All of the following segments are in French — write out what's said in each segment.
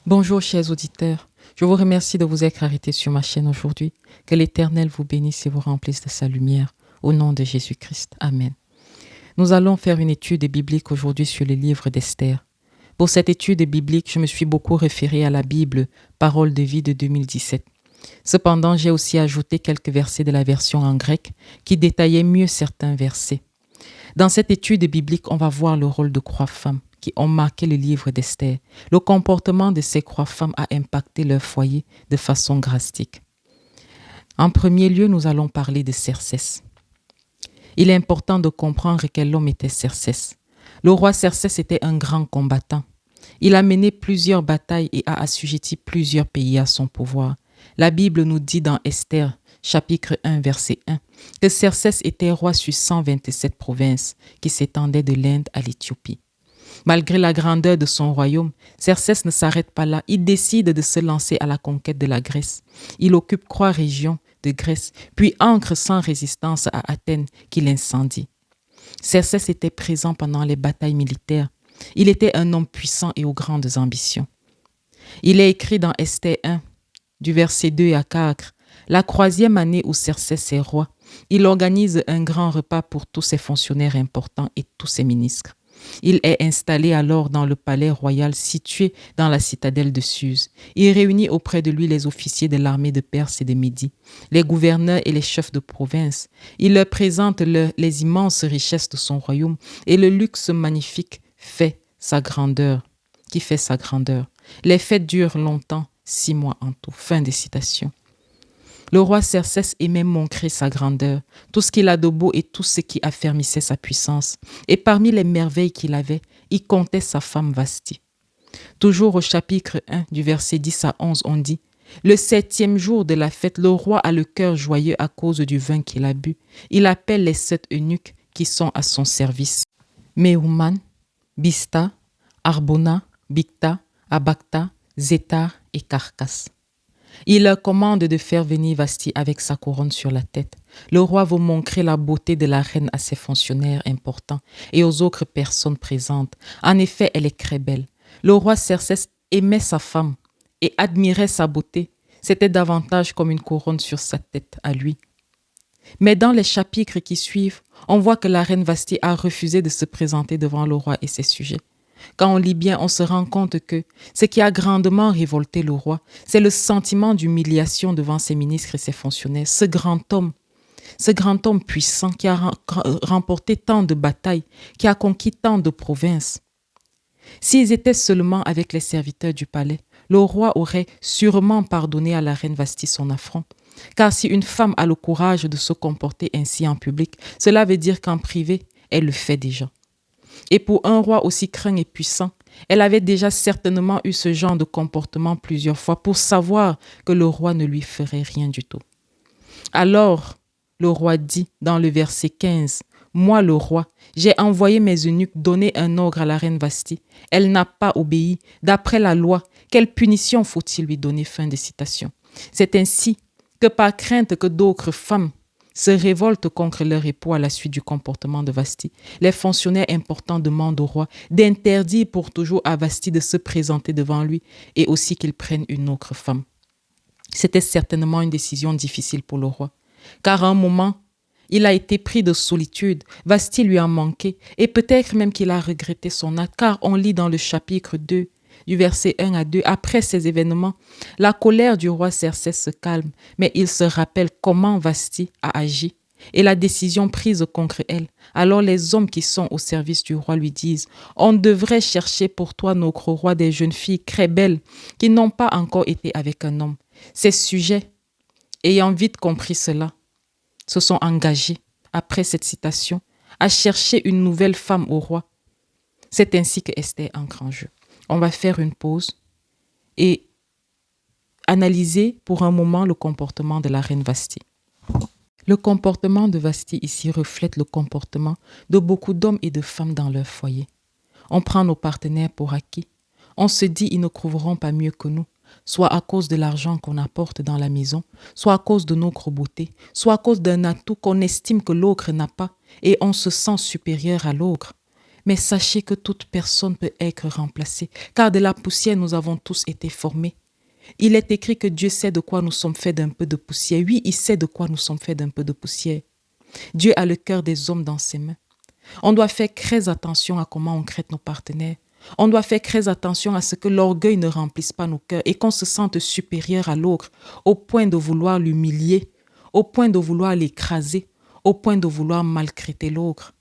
Bonjour chers auditeurs, je vous remercie de vous être arrêtés sur ma chaîne aujourd'hui. Que l'Éternel vous bénisse et vous remplisse de sa lumière. Au nom de Jésus-Christ. Amen. Nous allons faire une étude biblique aujourd'hui sur le livre d'Esther. Pour cette étude biblique, je me suis beaucoup référé à la Bible, Parole de vie de 2017. Cependant, j'ai aussi ajouté quelques versets de la version en grec qui détaillaient mieux certains versets. Dans cette étude biblique, on va voir le rôle de croix-femmes qui ont marqué le livre d'Esther. Le comportement de ces croix-femmes a impacté leur foyer de façon drastique. En premier lieu, nous allons parler de Xerxès. Il est important de comprendre quel homme était Xerxès. Le roi Xerxès était un grand combattant. Il a mené plusieurs batailles et a assujetti plusieurs pays à son pouvoir. La Bible nous dit dans Esther, chapitre 1, verset 1, que Xerxès était roi sur 127 provinces qui s'étendaient de l'Inde à l'Éthiopie. Malgré la grandeur de son royaume, Xerxès ne s'arrête pas là. Il décide de se lancer à la conquête de la Grèce. Il occupe 3 régions de Grèce, puis ancre sans résistance à Athènes qu'il incendie. Xerxès était présent pendant les batailles militaires. Il était un homme puissant et aux grandes ambitions. Il est écrit dans Esther 1, du verset 2 à 4, la 3e année où Xerxès est roi, il organise un grand repas pour tous ses fonctionnaires importants et tous ses ministres. Il est installé alors dans le palais royal situé dans la citadelle de Suse. Il réunit auprès de lui les officiers de l'armée de Perse et de Médie, les gouverneurs et les chefs de province. Il leur présente les immenses richesses de son royaume et le luxe magnifique qui fait sa grandeur. Les fêtes durent longtemps, 6 mois en tout. Fin de citation. Le roi Xerxès aimait montrer sa grandeur, tout ce qu'il a de beau et tout ce qui affermissait sa puissance. Et parmi les merveilles qu'il avait, il comptait sa femme Vasthi. Toujours au chapitre 1 du verset 10 à 11, on dit « Le 7e jour de la fête, le roi a le cœur joyeux à cause du vin qu'il a bu. Il appelle les 7 eunuques qui sont à son service. Méhouman, Bista, Arbona, Bicta, Abacta, Zétar et Carcasse. Il leur commande de faire venir Vasthi avec sa couronne sur la tête. Le roi veut montrer la beauté de la reine à ses fonctionnaires importants et aux autres personnes présentes. En effet, elle est très belle. Le roi Xerxès aimait sa femme et admirait sa beauté. C'était davantage comme une couronne sur sa tête à lui. Mais dans les chapitres qui suivent, on voit que la reine Vasthi a refusé de se présenter devant le roi et ses sujets. Quand on lit bien, on se rend compte que ce qui a grandement révolté le roi, c'est le sentiment d'humiliation devant ses ministres et ses fonctionnaires. Ce grand homme puissant qui a remporté tant de batailles, qui a conquis tant de provinces. S'ils étaient seulement avec les serviteurs du palais, le roi aurait sûrement pardonné à la reine Vasthi son affront. Car si une femme a le courage de se comporter ainsi en public, cela veut dire qu'en privé, elle le fait déjà. Et pour un roi aussi craint et puissant, elle avait déjà certainement eu ce genre de comportement plusieurs fois pour savoir que le roi ne lui ferait rien du tout. Alors, le roi dit dans le verset 15, « Moi, le roi, j'ai envoyé mes eunuques donner un ordre à la reine Vasthi. Elle n'a pas obéi. D'après la loi, quelle punition faut-il lui donner ?» Fin de citation. C'est ainsi que par crainte que d'autres femmes se révoltent contre leur époux à la suite du comportement de Vasthi, les fonctionnaires importants demandent au roi d'interdire pour toujours à Vasthi de se présenter devant lui et aussi qu'il prenne une autre femme. C'était certainement une décision difficile pour le roi, car à un moment, il a été pris de solitude, Vasthi lui a manqué et peut-être même qu'il a regretté son acte, car on lit dans le chapitre 2, du verset 1 à 2, après ces événements, la colère du roi Xerxès se calme, mais il se rappelle comment Vasthi a agi et la décision prise contre elle. Alors les hommes qui sont au service du roi lui disent « On devrait chercher pour toi, notre roi, des jeunes filles très belles qui n'ont pas encore été avec un homme. » Ces sujets, ayant vite compris cela, se sont engagés, après cette citation, à chercher une nouvelle femme au roi. C'est ainsi que Esther entre en jeu. On va faire une pause et analyser pour un moment le comportement de la reine Vasthi. Le comportement de Vasthi ici reflète le comportement de beaucoup d'hommes et de femmes dans leur foyer. On prend nos partenaires pour acquis. On se dit ils ne trouveront pas mieux que nous, soit à cause de l'argent qu'on apporte dans la maison, soit à cause de notre beauté, soit à cause d'un atout qu'on estime que l'autre n'a pas et on se sent supérieur à l'autre. Mais sachez que toute personne peut être remplacée, car de la poussière nous avons tous été formés. Il est écrit que Dieu sait de quoi nous sommes faits d'un peu de poussière. Oui, il sait de quoi nous sommes faits d'un peu de poussière. Dieu a le cœur des hommes dans ses mains. On doit faire très attention à comment on traite nos partenaires. On doit faire très attention à ce que l'orgueil ne remplisse pas nos cœurs et qu'on se sente supérieur à l'autre au point de vouloir l'humilier, au point de vouloir l'écraser, au point de vouloir maltraiter l'autre.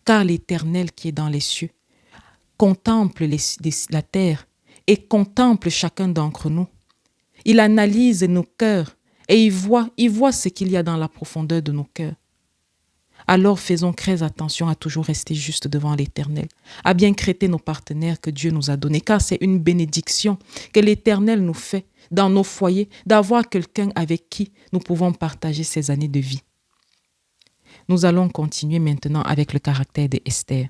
Car l'Éternel qui est dans les cieux contemple la terre et contemple chacun d'entre nous. Il analyse nos cœurs et il voit ce qu'il y a dans la profondeur de nos cœurs. Alors faisons très attention à toujours rester juste devant l'Éternel, à bien traiter nos partenaires que Dieu nous a donnés, car c'est une bénédiction que l'Éternel nous fait dans nos foyers, d'avoir quelqu'un avec qui nous pouvons partager ces années de vie. Nous allons continuer maintenant avec le caractère de Esther.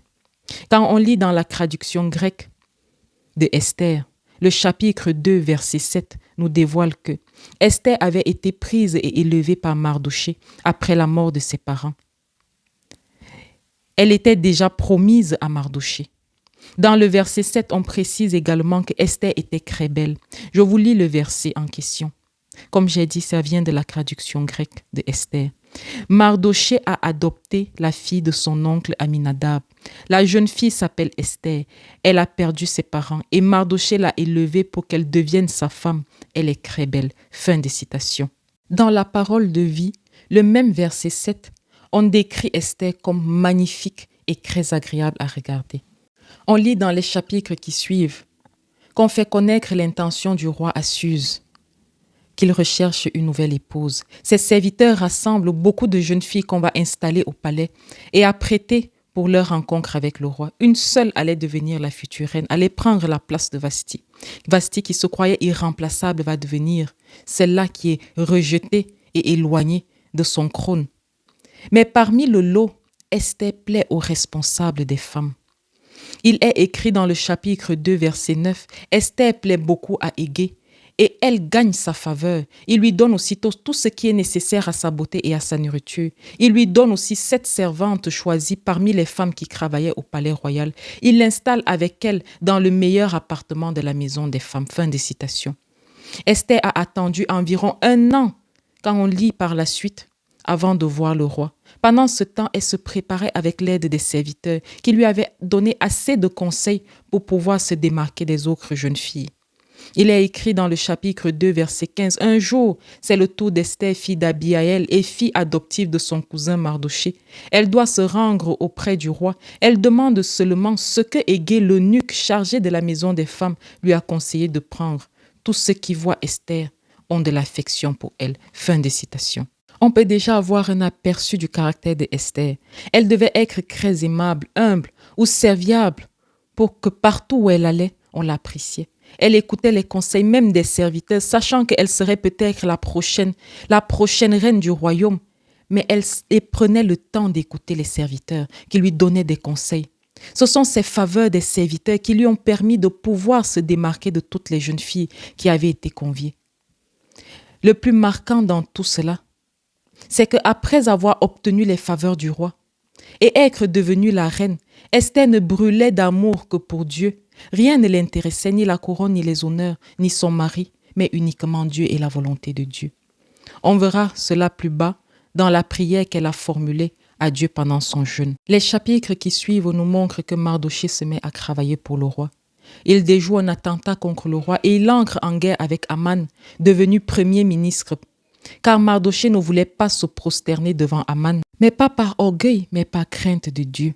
Quand on lit dans la traduction grecque de Esther, le chapitre 2, verset 7 nous dévoile que Esther avait été prise et élevée par Mardochée après la mort de ses parents. Elle était déjà promise à Mardochée. Dans le verset 7, on précise également que Esther était très belle. Je vous lis le verset en question. Comme j'ai dit, ça vient de la traduction grecque de Esther. Mardochée a adopté la fille de son oncle Aminadab. La jeune fille s'appelle Esther. Elle a perdu ses parents et Mardochée l'a élevée pour qu'elle devienne sa femme. Elle est très belle. Fin de citation. Dans la parole de vie, le même verset 7, on décrit Esther comme magnifique et très agréable à regarder. On lit dans les chapitres qui suivent qu'on fait connaître l'intention du roi à Suse, qu'il recherche une nouvelle épouse. Ses serviteurs rassemblent beaucoup de jeunes filles qu'on va installer au palais et apprêter pour leur rencontre avec le roi. Une seule allait devenir la future reine, allait prendre la place de Vashti. Vashti, qui se croyait irremplaçable, va devenir celle-là qui est rejetée et éloignée de son trône. Mais parmi le lot, Esther plaît aux responsables des femmes. Il est écrit dans le chapitre 2, verset 9, Esther plaît beaucoup à Hégé et elle gagne sa faveur. Il lui donne aussitôt tout ce qui est nécessaire à sa beauté et à sa nourriture. Il lui donne aussi 7 servantes choisies parmi les femmes qui travaillaient au palais royal. Il l'installe avec elle dans le meilleur appartement de la maison des femmes. Fin de citation. Esther a attendu environ 1 an quand on lit par la suite avant de voir le roi. Pendant ce temps, elle se préparait avec l'aide des serviteurs qui lui avaient donné assez de conseils pour pouvoir se démarquer des autres jeunes filles. Il est écrit dans le chapitre 2, verset 15, « Un jour, c'est le tour d'Esther, fille d'Abihaïl et fille adoptive de son cousin Mardochée. Elle doit se rendre auprès du roi. Elle demande seulement ce que Hégé, l'eunuque chargé de la maison des femmes, lui a conseillé de prendre. Tous ceux qui voient Esther ont de l'affection pour elle. » Fin de citation. On peut déjà avoir un aperçu du caractère de Esther. Elle devait être très aimable, humble ou serviable pour que partout où elle allait, on l'appréciait. Elle écoutait les conseils même des serviteurs, sachant qu'elle serait peut-être la prochaine reine du royaume. Mais elle prenait le temps d'écouter les serviteurs qui lui donnaient des conseils. Ce sont ces faveurs des serviteurs qui lui ont permis de pouvoir se démarquer de toutes les jeunes filles qui avaient été conviées. Le plus marquant dans tout cela, c'est qu'après avoir obtenu les faveurs du roi et être devenue la reine, Esther ne brûlait d'amour que pour Dieu. Rien ne l'intéressait, ni la couronne, ni les honneurs, ni son mari, mais uniquement Dieu et la volonté de Dieu. On verra cela plus bas dans la prière qu'elle a formulée à Dieu pendant son jeûne. Les chapitres qui suivent nous montrent que Mardochée se met à travailler pour le roi. Il déjoue un attentat contre le roi et il entre en guerre avec Aman, devenu premier ministre. Car Mardochée ne voulait pas se prosterner devant Aman, mais pas par orgueil, mais par crainte de Dieu.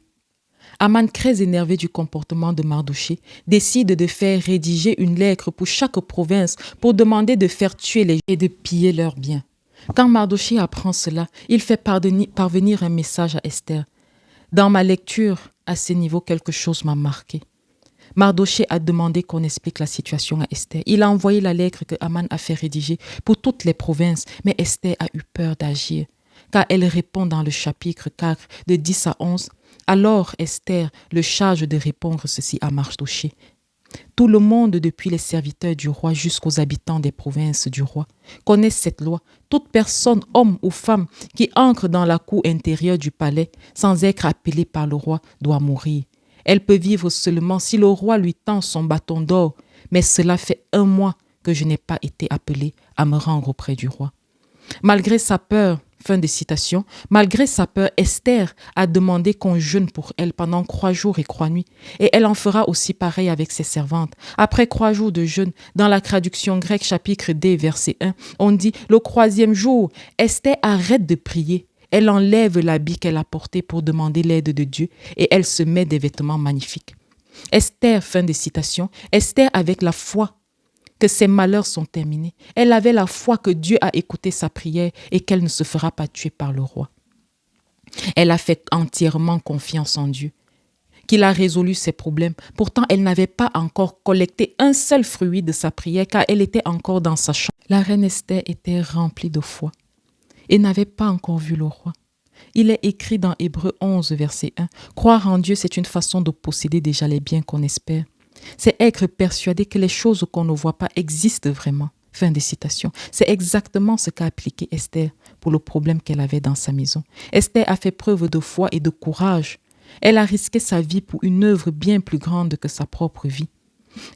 Aman, très énervé du comportement de Mardochée, décide de faire rédiger une lettre pour chaque province pour demander de faire tuer les gens et de piller leurs biens. Quand Mardochée apprend cela, il fait parvenir un message à Esther. Dans ma lecture, à ce niveau, quelque chose m'a marqué. Mardochée a demandé qu'on explique la situation à Esther. Il a envoyé la lettre que Aman a fait rédiger pour toutes les provinces, mais Esther a eu peur d'agir, car elle répond dans le chapitre 4 de 10 à 11. Alors Esther le charge de répondre ceci à Mardochée. Tout le monde, depuis les serviteurs du roi jusqu'aux habitants des provinces du roi, connaît cette loi. Toute personne, homme ou femme, qui entre dans la cour intérieure du palais sans être appelée par le roi doit mourir. Elle peut vivre seulement si le roi lui tend son bâton d'or, mais cela fait 1 mois que je n'ai pas été appelée à me rendre auprès du roi. » Malgré sa peur, fin de citation, malgré sa peur, Esther a demandé qu'on jeûne pour elle pendant 3 jours et 3 nuits. Et elle en fera aussi pareil avec ses servantes. Après 3 jours de jeûne, dans la traduction grecque chapitre D, verset 1, on dit « Le 3e jour, Esther arrête de prier. Elle enlève l'habit qu'elle a porté pour demander l'aide de Dieu et elle se met des vêtements magnifiques. » Esther, fin de citation, Esther avec la foi que ses malheurs sont terminés. Elle avait la foi que Dieu a écouté sa prière et qu'elle ne se fera pas tuer par le roi. Elle a fait entièrement confiance en Dieu, qu'il a résolu ses problèmes. Pourtant, elle n'avait pas encore collecté un seul fruit de sa prière car elle était encore dans sa chambre. La reine Esther était remplie de foi et n'avait pas encore vu le roi. Il est écrit dans Hébreux 11, verset 1, « Croire en Dieu, c'est une façon de posséder déjà les biens qu'on espère. C'est être persuadé que les choses qu'on ne voit pas existent vraiment. » Fin de citation. C'est exactement ce qu'a appliqué Esther pour le problème qu'elle avait dans sa maison. Esther a fait preuve de foi et de courage. Elle a risqué sa vie pour une œuvre bien plus grande que sa propre vie.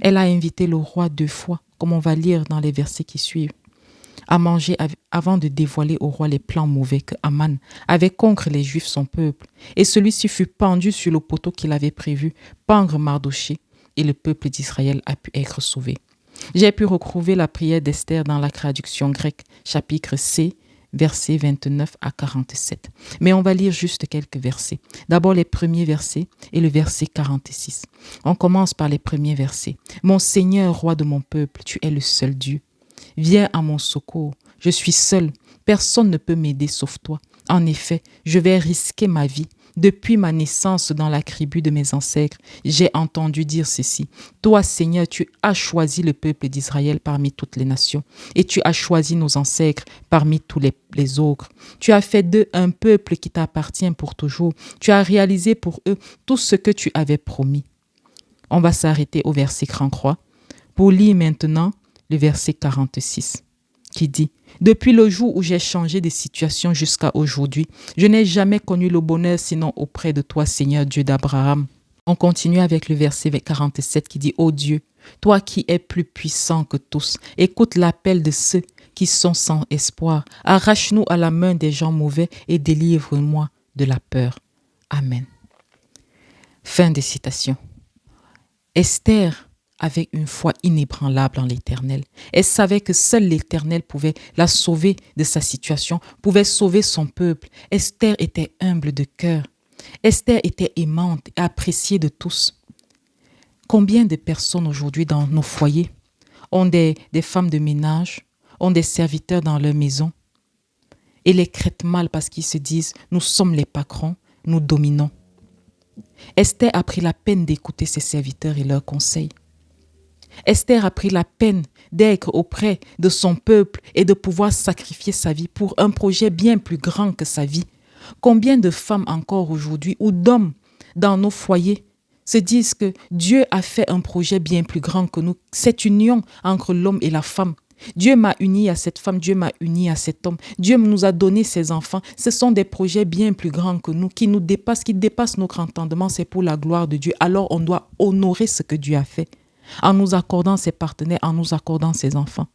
Elle a invité le roi 2 fois, comme on va lire dans les versets qui suivent, à manger avant de dévoiler au roi les plans mauvais que Aman avait contre les Juifs, son peuple. Et celui-ci fut pendu sur le poteau qu'il avait prévu, pendre Mardochée, et le peuple d'Israël a pu être sauvé. J'ai pu retrouver la prière d'Esther dans la traduction grecque, chapitre C, versets 29 à 47. Mais on va lire juste quelques versets. D'abord les premiers versets et le verset 46. On commence par les premiers versets. « Mon Seigneur, roi de mon peuple, tu es le seul Dieu. Viens à mon secours. Je suis seul. Personne ne peut m'aider sauf toi. En effet, je vais risquer ma vie. Depuis ma naissance dans la tribu de mes ancêtres, j'ai entendu dire ceci. Toi, Seigneur, tu as choisi le peuple d'Israël parmi toutes les nations et tu as choisi nos ancêtres parmi tous les ogres. Tu as fait d'eux un peuple qui t'appartient pour toujours. Tu as réalisé pour eux tout ce que tu avais promis. » On va s'arrêter au verset 33 pour lire maintenant le verset 46 qui dit « Depuis le jour où j'ai changé de situation jusqu'à aujourd'hui, je n'ai jamais connu le bonheur sinon auprès de toi, Seigneur Dieu d'Abraham. » On continue avec le verset 47 qui dit « Ô Dieu, toi qui es plus puissant que tous, écoute l'appel de ceux qui sont sans espoir. Arrache-nous à la main des gens mauvais et délivre-moi de la peur. Amen. » Fin de citation. Esther avec une foi inébranlable en l'Éternel. Elle savait que seul l'Éternel pouvait la sauver de sa situation, pouvait sauver son peuple. Esther était humble de cœur. Esther était aimante et appréciée de tous. Combien de personnes aujourd'hui dans nos foyers ont des femmes de ménage, ont des serviteurs dans leur maison et les traitent mal parce qu'ils se disent « nous sommes les patrons, nous dominons ». Esther a pris la peine d'écouter ses serviteurs et leurs conseils. Esther a pris la peine d'être auprès de son peuple et de pouvoir sacrifier sa vie pour un projet bien plus grand que sa vie. Combien de femmes encore aujourd'hui ou d'hommes dans nos foyers se disent que Dieu a fait un projet bien plus grand que nous, cette union entre l'homme et la femme. Dieu m'a uni à cette femme, Dieu m'a uni à cet homme. Dieu nous a donné ses enfants. Ce sont des projets bien plus grands que nous, qui nous dépassent, qui dépassent notre entendement. C'est pour la gloire de Dieu. Alors on doit honorer ce que Dieu a fait en nous accordant ses partenaires, en nous accordant ses enfants.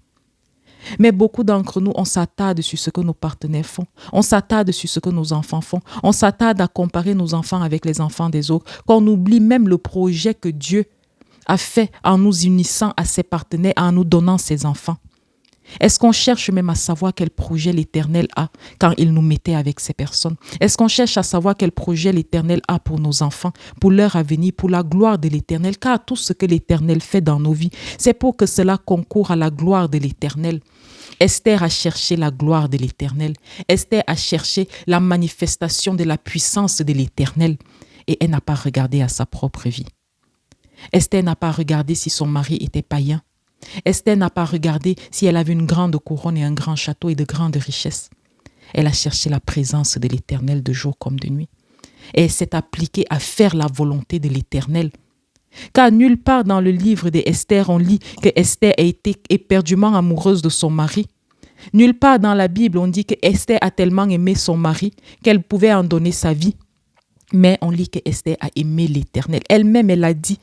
Mais beaucoup d'entre nous, on s'attarde sur ce que nos partenaires font. On s'attarde sur ce que nos enfants font. On s'attarde à comparer nos enfants avec les enfants des autres. Qu'on oublie même le projet que Dieu a fait en nous unissant à ses partenaires, en nous donnant ses enfants. Est-ce qu'on cherche même à savoir quel projet l'Éternel a quand il nous mettait avec ces personnes? Est-ce qu'on cherche à savoir quel projet l'Éternel a pour nos enfants, pour leur avenir, pour la gloire de l'Éternel? Car tout ce que l'Éternel fait dans nos vies, c'est pour que cela concourt à la gloire de l'Éternel. Esther a cherché la gloire de l'Éternel. Esther a cherché la manifestation de la puissance de l'Éternel. Et elle n'a pas regardé à sa propre vie. Esther n'a pas regardé si son mari était païen. Esther n'a pas regardé si elle avait une grande couronne et un grand château et de grandes richesses. Elle a cherché la présence de l'Éternel de jour comme de nuit. Et elle s'est appliquée à faire la volonté de l'Éternel. Car nulle part dans le livre d'Esther, on lit que Esther a été éperdument amoureuse de son mari. Nulle part dans la Bible, on dit que Esther a tellement aimé son mari qu'elle pouvait en donner sa vie. Mais on lit que Esther a aimé l'Éternel. Elle-même, elle a dit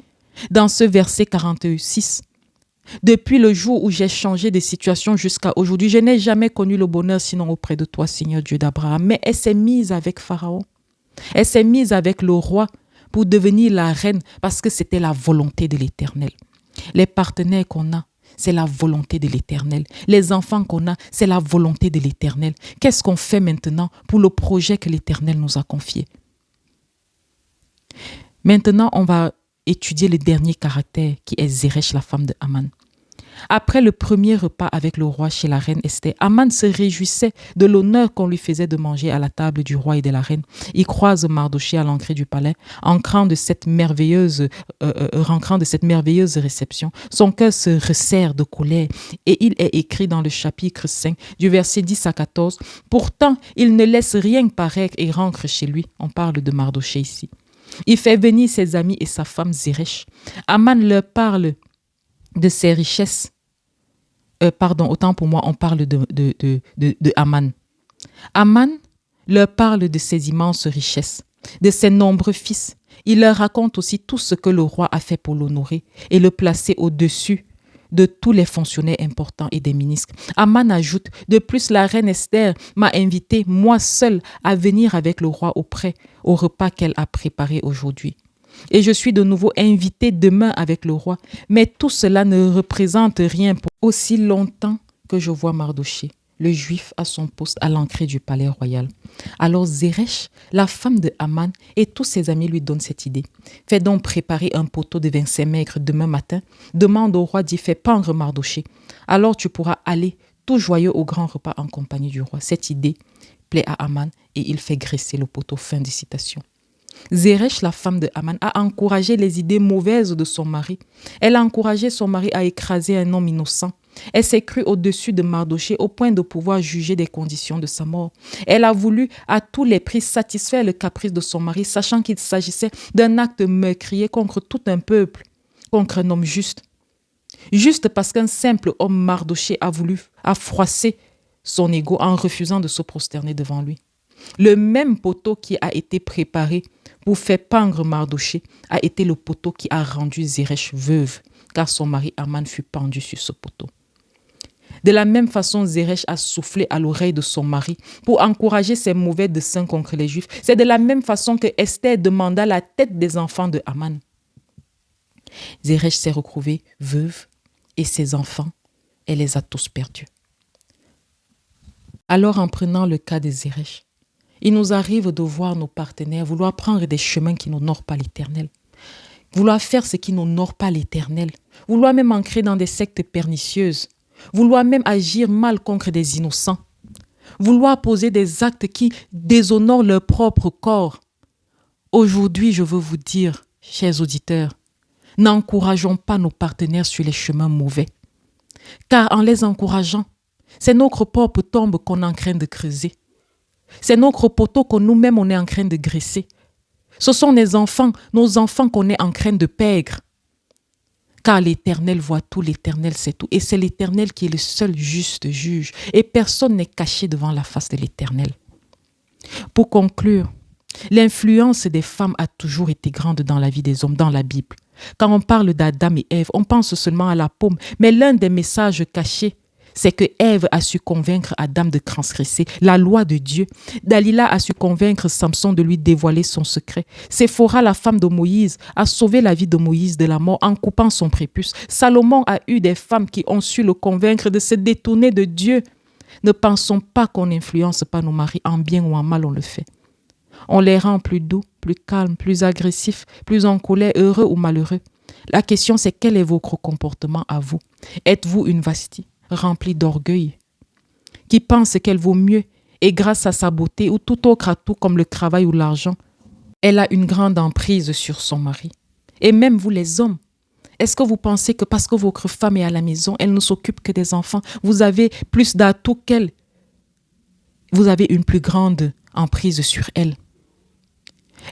dans ce verset 46, « Depuis le jour où j'ai changé de situation jusqu'à aujourd'hui, je n'ai jamais connu le bonheur sinon auprès de toi, Seigneur Dieu d'Abraham. » Mais elle s'est mise avec Pharaon. Elle s'est mise avec le roi pour devenir la reine parce que c'était la volonté de l'Éternel. Les partenaires qu'on a, c'est la volonté de l'Éternel. Les enfants qu'on a, c'est la volonté de l'Éternel. Qu'est-ce qu'on fait maintenant pour le projet que l'Éternel nous a confié? Maintenant, on va étudier le dernier caractère qui est Zeresh, la femme de Haman. Après le premier repas avec le roi chez la reine Esther, Haman se réjouissait de l'honneur qu'on lui faisait de manger à la table du roi et de la reine. Il croise Mardochée à l'entrée du palais, rentrant de cette merveilleuse réception. Son cœur se resserre de colère et il est écrit dans le chapitre 5 du verset 10 à 14. Pourtant, il ne laisse rien paraître et rentre chez lui. On parle de Mardochée ici. Il fait venir ses amis et sa femme Zeresh. Haman leur parle de ses richesses. Autant pour moi, on parle de Haman. Haman leur parle de ses immenses richesses, de ses nombreux fils. Il leur raconte aussi tout ce que le roi a fait pour l'honorer et le placer au-dessus de tous les fonctionnaires importants et des ministres. Haman ajoute, de plus, la reine Esther m'a invité, moi seule, à venir avec le roi au repas qu'elle a préparé aujourd'hui. Et je suis de nouveau invité demain avec le roi. Mais tout cela ne représente rien pour aussi longtemps que je vois Mardochée, le juif à son poste à l'entrée du palais royal. Alors Zeresh, la femme de Haman, et tous ses amis lui donnent cette idée. Fais donc préparer un poteau de 25 maigres demain matin. Demande au roi d'y faire pendre Mardochée. Alors tu pourras aller tout joyeux au grand repas en compagnie du roi. Cette idée plaît à Haman et il fait graisser le poteau. Fin de citation. Zeresh, la femme de Haman, a encouragé les idées mauvaises de son mari. Elle a encouragé son mari à écraser un homme innocent. Elle s'est crue au-dessus de Mardochée au point de pouvoir juger des conditions de sa mort. Elle a voulu à tous les prix satisfaire le caprice de son mari, sachant qu'il s'agissait d'un acte meurtrier contre tout un peuple, contre un homme juste. Juste parce qu'un simple homme Mardochée a froissé son ego en refusant de se prosterner devant lui. Le même poteau qui a été préparé pour faire pendre Mardochée a été le poteau qui a rendu Zeresh veuve, car son mari Haman fut pendu sur ce poteau. De la même façon, Zeresh a soufflé à l'oreille de son mari pour encourager ses mauvais desseins contre les Juifs. C'est de la même façon que Esther demanda la tête des enfants de Haman. Zeresh s'est retrouvée veuve et ses enfants, elle les a tous perdus. Alors, en prenant le cas de Zeresh, il nous arrive de voir nos partenaires vouloir prendre des chemins qui n'honorent pas l'Éternel, vouloir faire ce qui n'honore pas l'Éternel, vouloir même ancrer dans des sectes pernicieuses, vouloir même agir mal contre des innocents, vouloir poser des actes qui déshonorent leur propre corps. Aujourd'hui, je veux vous dire, chers auditeurs, n'encourageons pas nos partenaires sur les chemins mauvais, car en les encourageant, c'est notre propre tombe qu'on est en train de creuser. C'est notre poteau que nous-mêmes on est en train de graisser. Ce sont nos enfants qu'on est en train de perdre. Car l'Éternel voit tout, l'Éternel sait tout. Et c'est l'Éternel qui est le seul juste juge. Et personne n'est caché devant la face de l'Éternel. Pour conclure, l'influence des femmes a toujours été grande dans la vie des hommes, dans la Bible. Quand on parle d'Adam et Ève, on pense seulement à la pomme. Mais l'un des messages cachés, c'est que Ève a su convaincre Adam de transgresser la loi de Dieu. Dalila a su convaincre Samson de lui dévoiler son secret. Séphora, la femme de Moïse, a sauvé la vie de Moïse de la mort en coupant son prépuce. Salomon a eu des femmes qui ont su le convaincre de se détourner de Dieu. Ne pensons pas qu'on n'influence pas nos maris, en bien ou en mal on le fait. On les rend plus doux, plus calmes, plus agressifs, plus en colère, heureux ou malheureux. La question c'est quel est votre comportement à vous? Êtes-vous une Vashti remplie d'orgueil, qui pense qu'elle vaut mieux et grâce à sa beauté ou tout autre atout comme le travail ou l'argent, elle a une grande emprise sur son mari? Et même vous les hommes, est-ce que vous pensez que parce que votre femme est à la maison, elle ne s'occupe que des enfants, vous avez plus d'atouts qu'elle? Vous avez une plus grande emprise sur elle.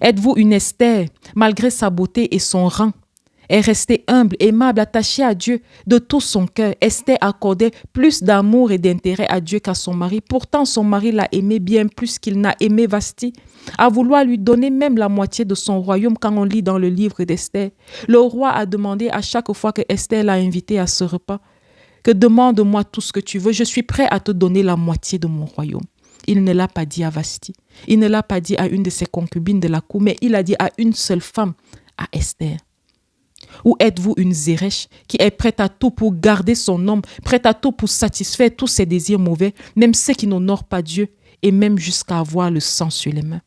Êtes-vous une Esther, malgré sa beauté et son rang? est restée humble, aimable, attachée à Dieu de tout son cœur. Esther accordait plus d'amour et d'intérêt à Dieu qu'à son mari. Pourtant, son mari l'a aimé bien plus qu'il n'a aimé Vasti, à vouloir lui donner même la moitié de son royaume quand on lit dans le livre d'Esther. Le roi a demandé à chaque fois que Esther l'a invité à ce repas que demande-moi tout ce que tu veux, je suis prêt à te donner la moitié de mon royaume. Il ne l'a pas dit à Vasti, il ne l'a pas dit à une de ses concubines de la cour, mais il a dit à une seule femme, à Esther. Ou êtes-vous une Zérech qui est prête à tout pour garder son homme, prête à tout pour satisfaire tous ses désirs mauvais, même ceux qui n'honorent pas Dieu, et même jusqu'à avoir le sang sur les mains?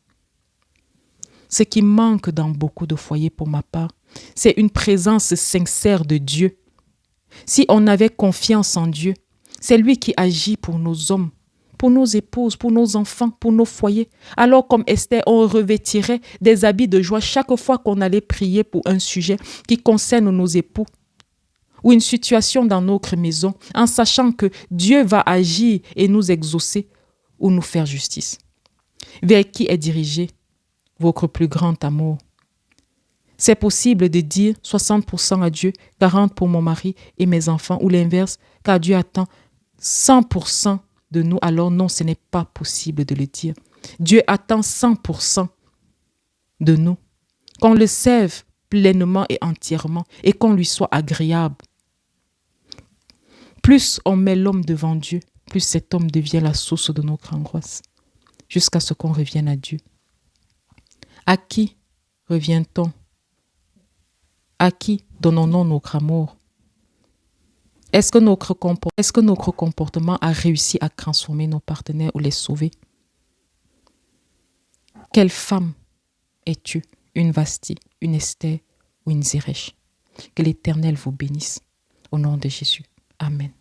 Ce qui manque dans beaucoup de foyers pour ma part, c'est une présence sincère de Dieu. Si on avait confiance en Dieu, c'est lui qui agit pour nos hommes, pour nos épouses, pour nos enfants, pour nos foyers. Alors comme Esther, on revêtirait des habits de joie chaque fois qu'on allait prier pour un sujet qui concerne nos époux ou une situation dans notre maison, en sachant que Dieu va agir et nous exaucer ou nous faire justice. Vers qui est dirigé votre plus grand amour? C'est possible de dire 60% à Dieu, 40% pour mon mari et mes enfants, ou l'inverse, car Dieu attend 100% de nous. Alors non, ce n'est pas possible de le dire. Dieu attend 100% de nous, qu'on le serve pleinement et entièrement et qu'on lui soit agréable. Plus on met l'homme devant Dieu, plus cet homme devient la source de notre angoisse, jusqu'à ce qu'on revienne à Dieu. À qui revient-on? À qui donnons-nous notre amour? Est-ce que notre comportement a réussi à transformer nos partenaires ou les sauver? Quelle femme es-tu? Une Vasti, une Esther ou une Zérech? Que l'Éternel vous bénisse. Au nom de Jésus. Amen.